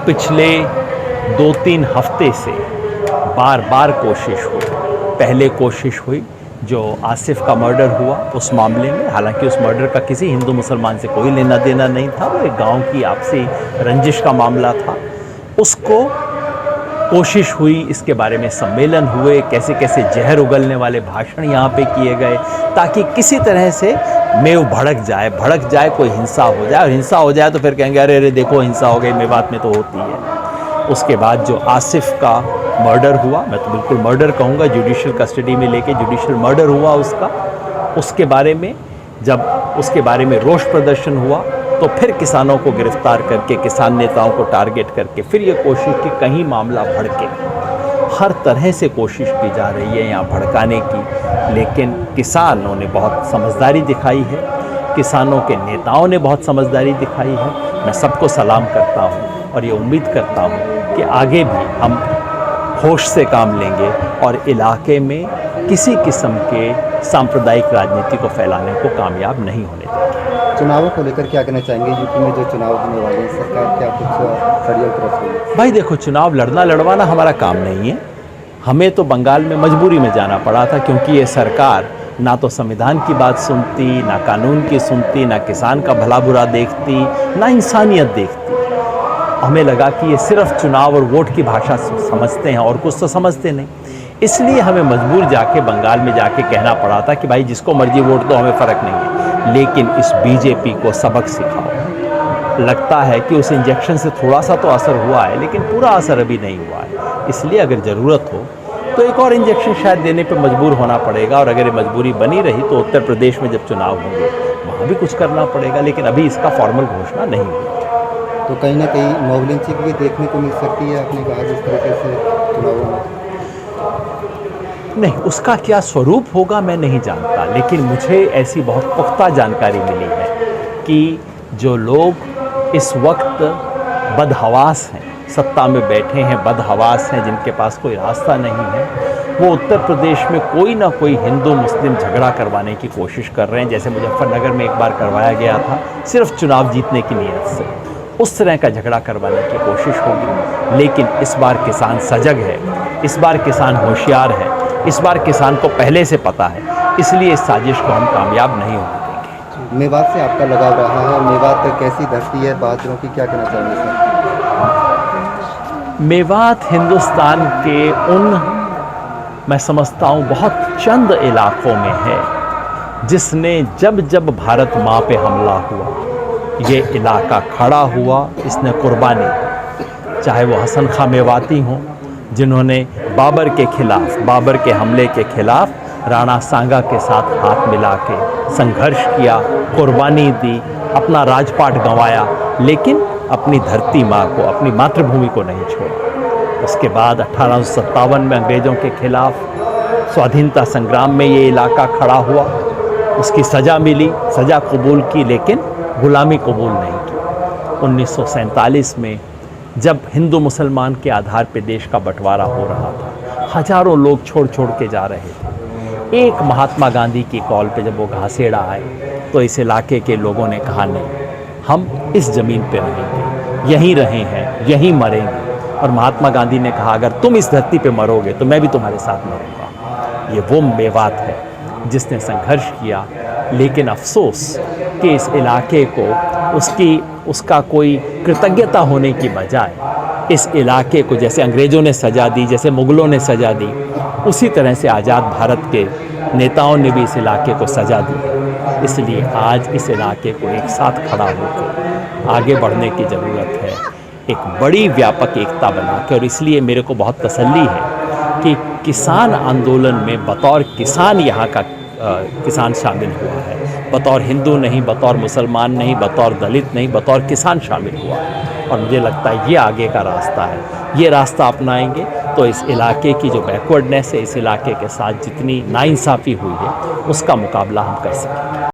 पिछले 2-3 हफ्ते से बार बार कोशिश हुई। पहले कोशिश हुई जो आसिफ का मर्डर हुआ उस मामले में, हालांकि उस मर्डर का किसी हिंदू मुसलमान से कोई लेना देना नहीं था, वो एक गांव की आपसी रंजिश का मामला था। उसको कोशिश हुई, इसके बारे में सम्मेलन हुए, कैसे कैसे जहर उगलने वाले भाषण यहाँ पे किए गए ताकि किसी तरह से मेव भड़क जाए, कोई हिंसा हो जाए, और हिंसा हो जाए तो फिर कहेंगे अरे अरे देखो हिंसा हो गई, मेवात में तो होती है। उसके बाद जो आसिफ का मर्डर हुआ, मैं तो बिल्कुल मर्डर कहूँगा, जुडिशल कस्टडी में लेके जुडिशल मर्डर हुआ उसका, उसके बारे में जब उसके बारे में रोष प्रदर्शन हुआ तो फिर किसानों को गिरफ्तार करके, किसान नेताओं को टारगेट करके फिर ये कोशिश कि कहीं मामला भड़के। हर तरह से कोशिश की जा रही है यहाँ भड़काने की, लेकिन किसानों ने बहुत समझदारी दिखाई है, किसानों के नेताओं ने बहुत समझदारी दिखाई है। मैं सबको सलाम करता हूँ और ये उम्मीद करता हूँ कि आगे भी हम होश से काम लेंगे और इलाके में किसी किस्म के सांप्रदायिक राजनीति को फैलाने को कामयाब नहीं होने देंगे। चुनावों को लेकर क्या कहना चाहेंगे? यूपी में जो चुनाव होने वाले हैं, सरकार क्या कुछ षड्यंत्र रच रही है? भाई देखो, चुनाव लड़ना लड़वाना हमारा काम नहीं है। हमें तो बंगाल में मजबूरी में जाना पड़ा था क्योंकि ये सरकार ना तो संविधान की बात सुनती, ना कानून की सुनती, ना किसान का भला बुरा देखती, ना इंसानियत देखती। हमें लगा कि ये सिर्फ चुनाव और वोट की भाषा समझते हैं और कुछ तो समझते नहीं। इसलिए हमें मजबूर जाके बंगाल में जाके कहना पड़ा था कि भाई जिसको मर्जी वोट दो, हमें फ़र्क नहीं है, लेकिन इस बीजेपी को सबक सिखाओ। लगता है कि उस इंजेक्शन से थोड़ा सा तो असर हुआ है, लेकिन पूरा असर अभी नहीं हुआ है। इसलिए अगर ज़रूरत हो तो एक और इंजेक्शन शायद देने पर मजबूर होना पड़ेगा, और अगर ये मजबूरी बनी रही तो उत्तर प्रदेश में जब चुनाव होंगे वहाँ भी कुछ करना पड़ेगा, लेकिन अभी इसका फॉर्मल घोषणा नहीं हुई। तो कहीं ना कहीं मॉब लिंचिंग भी देखने को मिल सकती है, आपने कहा जिस तरीके से चुनावों में। नहीं, उसका क्या स्वरूप होगा मैं नहीं जानता, लेकिन मुझे ऐसी बहुत पुख्ता जानकारी मिली है कि जो लोग इस वक्त बदहवास हैं, सत्ता में बैठे हैं, बदहवास हैं, जिनके पास कोई रास्ता नहीं है, वो उत्तर प्रदेश में कोई ना कोई हिंदू मुस्लिम झगड़ा करवाने की कोशिश कर रहे हैं। जैसे मुजफ्फरनगर में एक बार करवाया गया था सिर्फ चुनाव जीतने की नीयत से, उस तरह का झगड़ा करवाने की कोशिश होगी। लेकिन इस बार किसान सजग है, इस बार किसान होशियार है, इस बार किसान को पहले से पता है, इसलिए इस साजिश को हम कामयाब नहीं होने देंगे। मेवात से आपका लगाव रहा है, मेवात कैसी धरती है, बहादुरों की, क्या कहना चाहेंगे सर? मेवात हिंदुस्तान के मैं समझता हूँ बहुत चंद इलाकों में है जिसने जब जब भारत माँ पे हमला हुआ ये इलाका खड़ा हुआ, इसने कुर्बानी, चाहे वो हसन खां मेवाती हों जिन्होंने बाबर के खिलाफ, बाबर के हमले के खिलाफ राणा सांगा के साथ हाथ मिला के संघर्ष किया, कुर्बानी दी, अपना राजपाट गंवाया, लेकिन अपनी धरती माँ को, अपनी मातृभूमि को नहीं छोड़ा। उसके बाद 1857 में अंग्रेज़ों के खिलाफ स्वाधीनता संग्राम में ये इलाका खड़ा हुआ, उसकी सज़ा मिली, सज़ा कबूल की, लेकिन गुलामी कबूल नहीं की। 1947 में जब हिंदू मुसलमान के आधार पे देश का बंटवारा हो रहा था, हजारों लोग छोड़ छोड़ के जा रहे थे। एक महात्मा गांधी की कॉल पे जब वो घासेड़ा आए तो इस इलाके के लोगों ने कहा नहीं, हम इस ज़मीन पे रहेंगे, यहीं रहे हैं, यहीं मरेंगे। और महात्मा गांधी ने कहा अगर तुम इस धरती पे मरोगे तो मैं भी तुम्हारे साथ मरूंगा। ये वो मेवात है जिसने संघर्ष किया, लेकिन अफसोस कि इस इलाके को उसका कोई कृतज्ञता होने की बजाय इस इलाके को जैसे अंग्रेज़ों ने सज़ा दी, जैसे मुग़लों ने सज़ा दी, उसी तरह से आज़ाद भारत के नेताओं ने भी इस इलाके को सज़ा दी। इसलिए आज इस इलाके को एक साथ खड़ा होकर आगे बढ़ने की ज़रूरत है, एक बड़ी व्यापक एकता बना के। और इसलिए मेरे को बहुत तसल्ली है कि किसान आंदोलन में बतौर किसान यहाँ का किसान शामिल हुआ है, बतौर हिंदू नहीं, बतौर मुसलमान नहीं, बतौर दलित नहीं, बतौर किसान शामिल हुआ है। और मुझे लगता है ये आगे का रास्ता है, ये रास्ता अपनाएंगे तो इस इलाके की जो बैकवर्डनेस है, इस इलाके के साथ जितनी नाइंसाफ़ी हुई है, उसका मुकाबला हम कर सकेंगे।